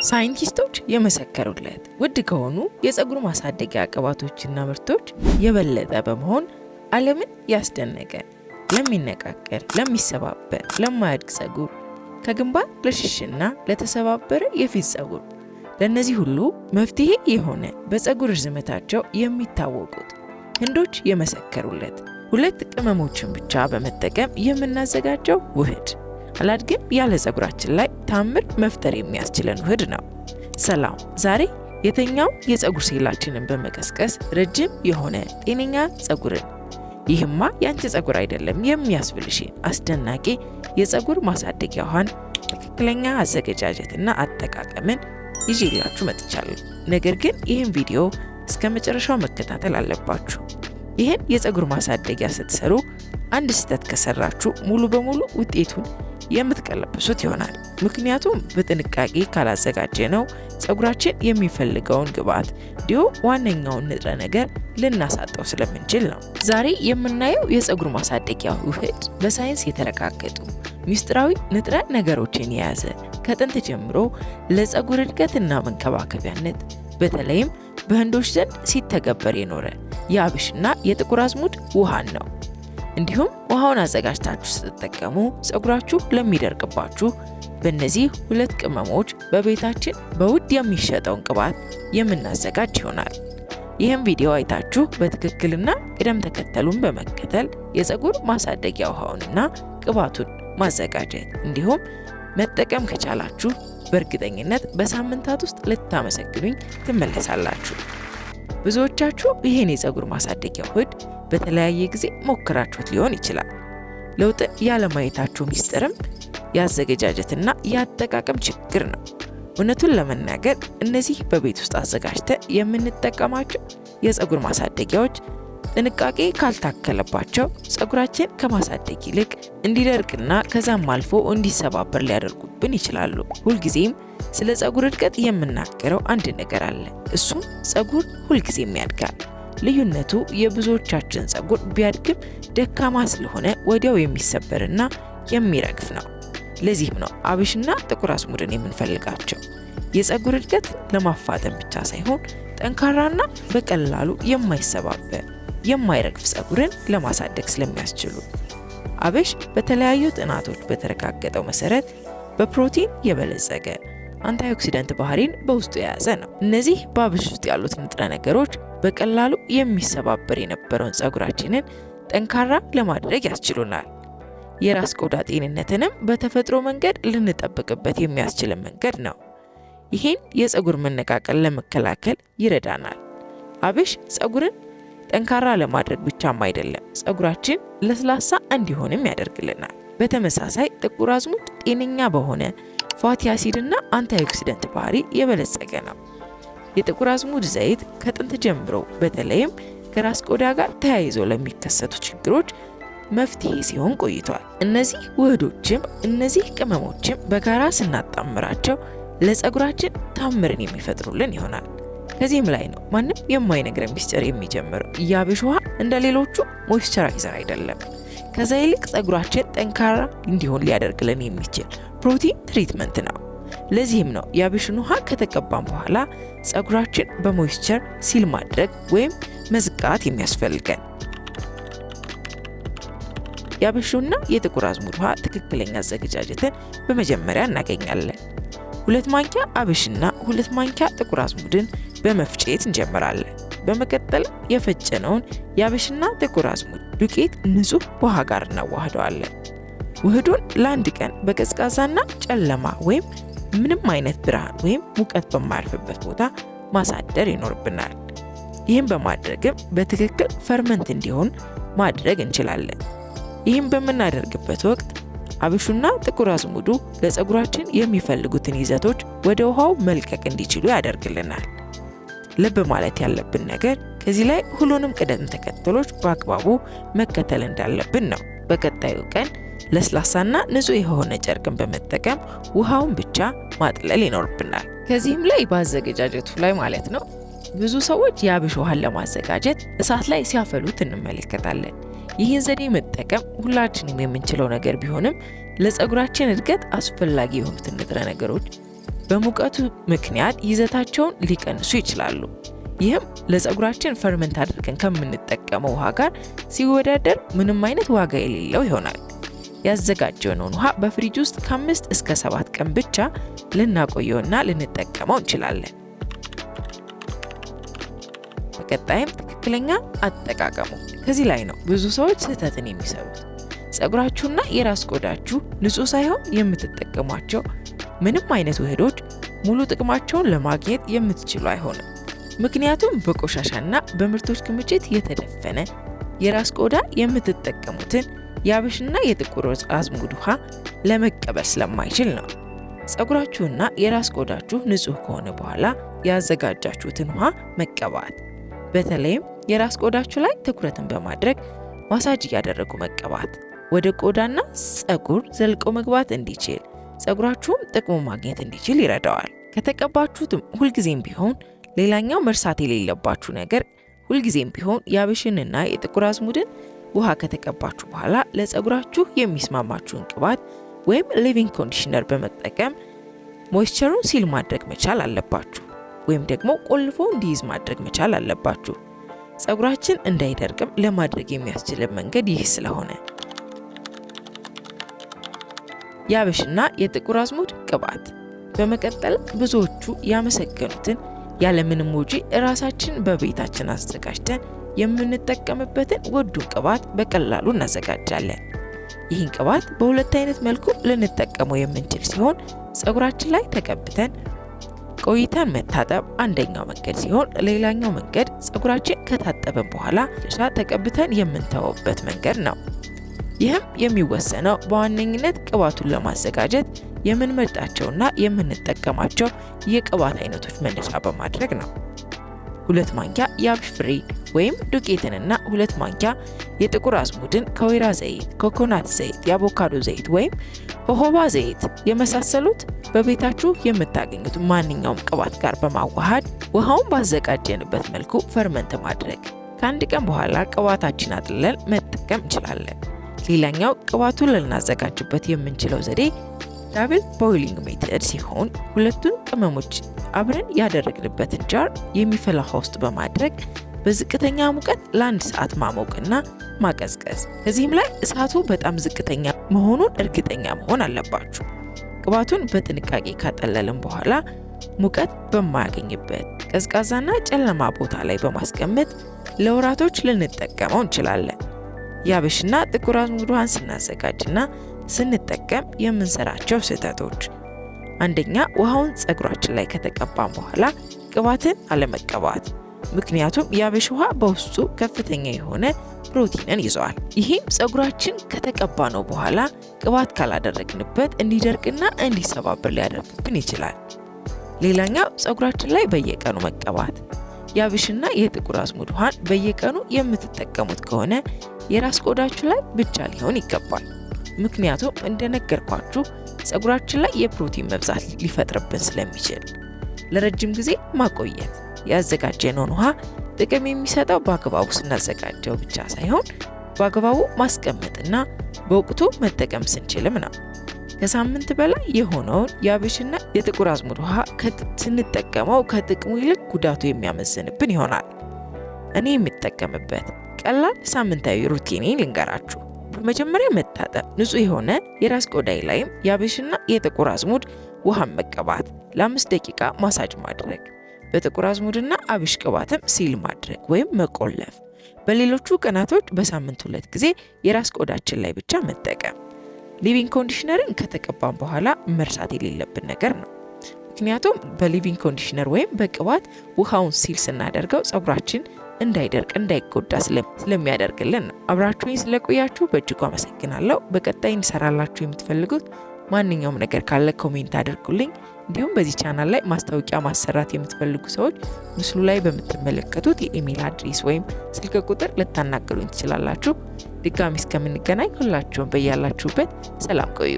ሳይንቲስቶች የመሰከሩለት ውድ ከሆኑ የፀጉር ማሳደጊያ ቅባቶችና ምርቶች የበለጠ በመሆን ዓለምን ያስደነቀ ለሚነቃቀል፣ ለሚሰባበር፣ ለማያድግ ፀጉር ከግንባር ለሽሽና ለተሰባበረ የፊት ፀጉር ለነዚህ ሁሉ መፍትሄ የሆነ በፀጉር ርዝመታቸው የሚታወቁት ህንዶች የመሰከሩለት ሁለት ቅመሞችን ብቻ በመጠቀም የምናዘጋጀው ውህድ አላድግም ያለ ፀጉራችን ላይ ታምር መፍጠር የሚያስችለን ውህድ ነው። ሰላም! ዛሬ የተኛው የፀጉር ሴላችንን በመቀስቀስ ረጅም የሆነ ጤነኛ ፀጉርን ይህማ ያንቺ ፀጉር አይደለም የሚያስብልሽን አስደናቂ የፀጉር ማሳደጊያ ውሃን ትክክለኛ አዘገጃጀትና አጠቃቀምን ይዤላችሁ መጥቻለሁ። ነገር ግን ይህን ቪዲዮ እስከ መጨረሻው መከታተል አለባችሁ። ይህን የፀጉር ማሳደጊያ ስትሰሩ አንድ ስህተት ከሰራችሁ ሙሉ በሙሉ ውጤቱን የምትቀለብሱት ይሆናል። ምክንያቱም በጥንቃቄ ካላዘጋጀነው ፀጉራችን የሚፈልገውን ግብዓት እንዲሁም ዋነኛውን ንጥረ ነገር ልናሳጣው ስለምንችል ነው። ዛሬ የምናየው የፀጉር ማሳደጊያ ውህድ በሳይንስ የተረጋገጡ ሚስጥራዊ ንጥረ ነገሮችን የያዘ ከጥንት ጀምሮ ለፀጉር እድገትና መንከባከቢያነት በተለይም በህንዶች ዘንድ ሲተገበር የኖረ የአብሽና የጥቁር አዝሙድ ውሃን ነው። እንዲሁም ውሃውን አዘጋጅታችሁ ስትጠቀሙ ፀጉራችሁ ለሚደርቅባችሁ በእነዚህ ሁለት ቅመሞች በቤታችን በውድ የሚሸጠውን ቅባት የምናዘጋጅ ይሆናል። ይህም ቪዲዮ አይታችሁ በትክክልና ቅደም ተከተሉን በመከተል የፀጉር ማሳደጊያ ውሃውንና ቅባቱን ማዘጋጀት እንዲሁም መጠቀም ከቻላችሁ በእርግጠኝነት በሳምንታት ውስጥ ልታመሰግኑኝ ትመለሳላችሁ። ብዙዎቻችሁ ይህን የፀጉር ማሳደጊያ ውህድ በተለያየ ጊዜ ሞክራችሁት ሊሆን ይችላል። ለውጥን ያለማየታችሁ ሚስጥርም የአዘገጃጀትና የአጠቃቀም ችግር ነው። እውነቱን ለመናገር እነዚህ በቤት ውስጥ አዘጋጅተን የምንጠቀማቸው የፀጉር ማሳደጊያዎች ጥንቃቄ ካልታከለባቸው ፀጉራችን ከማሳደግ ይልቅ እንዲደርቅና ከዛም አልፎ እንዲሰባበር ሊያደርጉብን ይችላሉ። ሁልጊዜም ስለ ፀጉር እድገት የምናገረው አንድ ነገር አለ። እሱም ፀጉር ሁልጊዜም ያድጋል። ልዩነቱ የብዙዎቻችን ፀጉር ቢያድግም ደካማ ስለሆነ ወዲያው የሚሰበርና የሚረግፍ ነው። ለዚህም ነው አብሽና ጥቁር አዝሙድን የምንፈልጋቸው የፀጉር እድገት ለማፋጠን ብቻ ሳይሆን ጠንካራና በቀላሉ የማይሰባበር የማይረግፍ ፀጉርን ለማሳደግ ስለሚያስችሉ። አብሽ በተለያዩ ጥናቶች በተረጋገጠው መሰረት በፕሮቲን የበለጸገ አንታይኦክሲደንት ባህሪን በውስጡ የያዘ ነው። እነዚህ በአብሽ ውስጥ ያሉት ንጥረ ነገሮች በቀላሉ የሚሰባበር የነበረውን ፀጉራችንን ጠንካራ ለማድረግ ያስችሉናል። የራስ ቆዳ ጤንነትንም በተፈጥሮ መንገድ ልንጠብቅበት የሚያስችልን መንገድ ነው። ይህን የፀጉር መነቃቀል ለመከላከል ይረዳናል። አብሽ ፀጉርን ጠንካራ ለማድረግ ብቻም አይደለም፣ ፀጉራችን ለስላሳ እንዲሆንም ያደርግልናል። በተመሳሳይ ጥቁር አዝሙድ ጤነኛ በሆነ ፋቲ አሲድና አንታይኦክሲደንት ባህሪ የበለጸገ ነው። የጥቁር አዝሙድ ዘይት ከጥንት ጀምሮ በተለይም ከራስ ቆዳ ጋር ተያይዞ ለሚከሰቱ ችግሮች መፍትሄ ሲሆን ቆይቷል። እነዚህ ቅመሞችም በጋራ ስናጣምራቸው ለፀጉራችን ታምርን የሚፈጥሩልን ይሆናል። ከዚህም ላይ ነው ማንም የማይነግረን ሚስጥር የሚጀምረው። የአብሽ ውሃ እንደ ሌሎቹ ሞይስቸራይዘር አይደለም። ከዛ ይልቅ ፀጉራችን ጠንካራ እንዲሆን ሊያደርግልን የሚችል ፕሮቲን ትሪትመንት ነው። ለዚህም ነው የአብሽን ውሃ ከተቀባም በኋላ ፀጉራችን በሞይስቸር ሲል ማድረግ ወይም መዝጋት የሚያስፈልገን። የአብሽና የጥቁር አዝሙድ ውሃ ትክክለኛ አዘገጃጀትን በመጀመሪያ እናገኛለን። 2 ማንኪያ አብሽና 2 ማንኪያ ጥቁር አዝሙድን በመፍጨት እንጀምራለን። በመቀጠል የፈጨነውን የአብሽና ጥቁር አዝሙድ ዱቄት ንጹህ ውሃ ጋር እናዋህደዋለን። ውህዱን ለአንድ ቀን በቀዝቃዛና ጨለማ ወይም ምንም አይነት ብርሃን ወይም ሙቀት በማያልፍበት ቦታ ማሳደር ይኖርብናል። ይህም በማድረግም በትክክል ፈርመንት እንዲሆን ማድረግ እንችላለን። ይህም በምናደርግበት ወቅት አብሹና ጥቁር አዝሙዱ ለፀጉራችን የሚፈልጉትን ይዘቶች ወደ ውሃው መልቀቅ እንዲችሉ ያደርግልናል። ልብ ማለት ያለብን ነገር ከዚህ ላይ ሁሉንም ቅደም ተከተሎች በአግባቡ መከተል እንዳለብን ነው። በቀጣዩ ቀን ለስላሳና ንጹህ የሆነ ጨርቅን በመጠቀም ውሃውን ብቻ ማጥለል ይኖርብናል። ከዚህም ላይ በአዘገጃጀቱ ላይ ማለት ነው ብዙ ሰዎች የአብሽ ውሃን ለማዘጋጀት እሳት ላይ ሲያፈሉት እንመለከታለን። ይህን ዘዴ መጠቀም ሁላችንም የምንችለው ነገር ቢሆንም ለፀጉራችን እድገት አስፈላጊ የሆኑትን ንጥረ ነገሮች በሙቀቱ ምክንያት ይዘታቸውን ሊቀንሱ ይችላሉ። ይህም ለፀጉራችን ፈርመንት አድርገን ከምንጠቀመው ውሃ ጋር ሲወዳደር ምንም አይነት ዋጋ የሌለው ይሆናል። ያዘጋጀነውን ውሃ በፍሪጅ ውስጥ ከ5 እስከ 7 ቀን ብቻ ልናቆየውና ልንጠቀመው እንችላለን። በቀጣይም ትክክለኛ አጠቃቀሙ። ከዚህ ላይ ነው ብዙ ሰዎች ስህተትን የሚሰሩት። ፀጉራችሁና የራስ ቆዳችሁ ንጹህ ሳይሆን የምትጠቀሟቸው ምንም አይነት ውህዶች ሙሉ ጥቅማቸውን ለማግኘት የምትችሉ አይሆንም። ምክንያቱም በቆሻሻና በምርቶች ክምችት የተደፈነ የራስ ቆዳ የምትጠቀሙትን የአብሽና የጥቁር አዝሙድ ውሃ ለመቀበል ስለማይችል ነው። ፀጉራችሁና የራስ ቆዳችሁ ንጹህ ከሆነ በኋላ ያዘጋጃችሁትን ውሃ መቀባት። በተለይም የራስ ቆዳችሁ ላይ ትኩረትን በማድረግ ማሳጅ እያደረጉ መቀባት ወደ ቆዳና ፀጉር ዘልቆ መግባት እንዲችል፣ ፀጉራችሁም ጥቅሙ ማግኘት እንዲችል ይረዳዋል። ከተቀባችሁትም ሁልጊዜም ቢሆን ሌላኛው መርሳት የሌለባችሁ ነገር ሁልጊዜም ቢሆን የአብሽንና የጥቁር አዝሙድን ውሃ ከተቀባችሁ በኋላ ለፀጉራችሁ የሚስማማችሁን ቅባት ወይም ሊቪንግ ኮንዲሽነር በመጠቀም ሞይስቸሩን ሲል ማድረግ መቻል አለባችሁ፣ ወይም ደግሞ ቆልፎ እንዲይዝ ማድረግ መቻል አለባችሁ። ፀጉራችን እንዳይደርቅም ለማድረግ የሚያስችልን መንገድ ይህ ስለሆነ የአብሽና የጥቁር አዝሙድ ቅባት። በመቀጠል ብዙዎቹ ያመሰገኑትን ያለምንም ወጪ ራሳችን በቤታችን አዘጋጅተን የምንጠቀምበትን ውዱን ቅባት በቀላሉ እናዘጋጃለን። ይህን ቅባት በሁለት አይነት መልኩ ልንጠቀመው የምንችል ሲሆን ፀጉራችን ላይ ተቀብተን ቆይተን መታጠብ አንደኛው መንገድ ሲሆን፣ ሌላኛው መንገድ ፀጉራችን ከታጠበን በኋላ ተቀብተን የምንተወበት መንገድ ነው። ይህም የሚወሰነው በዋነኝነት ቅባቱን ለማዘጋጀት የምንመርጣቸውና የምንጠቀማቸው የቅባት አይነቶች መነሻ በማድረግ ነው። 2 ማንኪያ የአብሽ ፍሬ ወይም ዱቄትንና 2 ማንኪያ የጥቁር አዝሙድን ከወይራ ዘይት፣ ኮኮናት ዘይት፣ የአቮካዶ ዘይት ወይም ሆሆባ ዘይት የመሳሰሉት በቤታችሁ የምታገኙት ማንኛውም ቅባት ጋር በማዋሃድ ውሃውን ባዘጋጀንበት መልኩ ፈርመንት ማድረግ። ከ1 ቀን በኋላ ቅባታችን አጥልለን መጠቀም እንችላለን። ሌላኛው ቅባቱን ልናዘጋጅበት የምንችለው ዘዴ ዳብል ቦይሊንግ ሜተድ ሲሆን ሁለቱን ቅመሞች አብረን ያደረግንበትን ጃር የሚፈላ ውሃ ውስጥ በማድረግ በዝቅተኛ ሙቀት ለ1 ሰዓት ማሞቅና ማቀዝቀዝ። ከዚህም ላይ እሳቱ በጣም ዝቅተኛ መሆኑን እርግጠኛ መሆን አለባችሁ። ቅባቱን በጥንቃቄ ካጠለልን በኋላ ሙቀት በማያገኝበት ቀዝቃዛና ጨለማ ቦታ ላይ በማስቀመጥ ለወራቶች ልንጠቀመው እንችላለን። የአብሽና ጥቁር አዝሙድ ውሃን ስናዘጋጅና ስንጠቀም የምንሰራቸው ስህተቶች፣ አንደኛ ውሃውን ፀጉራችን ላይ ከተቀባን በኋላ ቅባትን አለመቀባት። ምክንያቱም የአብሽ ውሃ በውስጡ ከፍተኛ የሆነ ፕሮቲንን ይዘዋል። ይህም ፀጉራችን ከተቀባነው በኋላ ቅባት ካላደረግንበት እንዲደርቅና እንዲሰባብር ሊያደርግብን ይችላል። ሌላኛው ፀጉራችን ላይ በየቀኑ መቀባት። የአብሽና የጥቁር አዝሙድ ውሃን በየቀኑ የምትጠቀሙት ከሆነ የራስ ቆዳችሁ ላይ ብቻ ሊሆን ይገባል። ምክንያቱም እንደነገርኳችሁ ፀጉራችን ላይ የፕሮቲን መብዛት ሊፈጥርብን ስለሚችል። ለረጅም ጊዜ ማቆየት። ያዘጋጀነውን ውሃ ጥቅም የሚሰጠው በአግባቡ ስናዘጋጀው ብቻ ሳይሆን በአግባቡ ማስቀመጥና በወቅቱ መጠቀም ስንችልም ነው። ከሳምንት በላይ የሆነውን የአብሽና የጥቁር አዝሙድ ውሃ ስንጠቀመው ከጥቅሙ ይልቅ ጉዳቱ የሚያመዝንብን ይሆናል። እኔ የምጠቀምበት ቀላል ሳምንታዊ ሩቲኔን ልንገራችሁ። በመጀመሪያ መታጠብ፣ ንጹህ የሆነ የራስ ቆዳይ ላይም የአብሽና የጥቁር አዝሙድ ውሃን መቀባት፣ ለ5 ደቂቃ ማሳጅ ማድረግ፣ በጥቁር አዝሙድና አብሽ ቅባትም ሲል ማድረግ ወይም መቆለፍ። በሌሎቹ ቀናቶች በሳምንት 2 ጊዜ የራስ ቆዳችን ላይ ብቻ መጠቀም። ሊቪንግ ኮንዲሽነርን ከተቀባን በኋላ መርሳት የሌለብን ነገር ነው። ምክንያቱም በሊቪንግ ኮንዲሽነር ወይም በቅባት ውሃውን ሲል ስናደርገው ፀጉራችን እንዳይደርቅ እንዳይጎዳ ስለሚያደርግልን ነው። አብራችሁኝ ስለቆያችሁ በእጅጉ አመሰግናለሁ። በቀጣይ እንሰራላችሁ የምትፈልጉት ማንኛውም ነገር ካለ ኮሜንት አድርጉልኝ። እንዲሁም በዚህ ቻናል ላይ ማስታወቂያ ማሰራት የምትፈልጉ ሰዎች ምስሉ ላይ በምትመለከቱት የኢሜል አድሬስ ወይም ስልክ ቁጥር ልታናገሩኝ ትችላላችሁ። ድጋሚ እስከምንገናኝ ሁላችሁም በያላችሁበት ሰላም ቆዩ።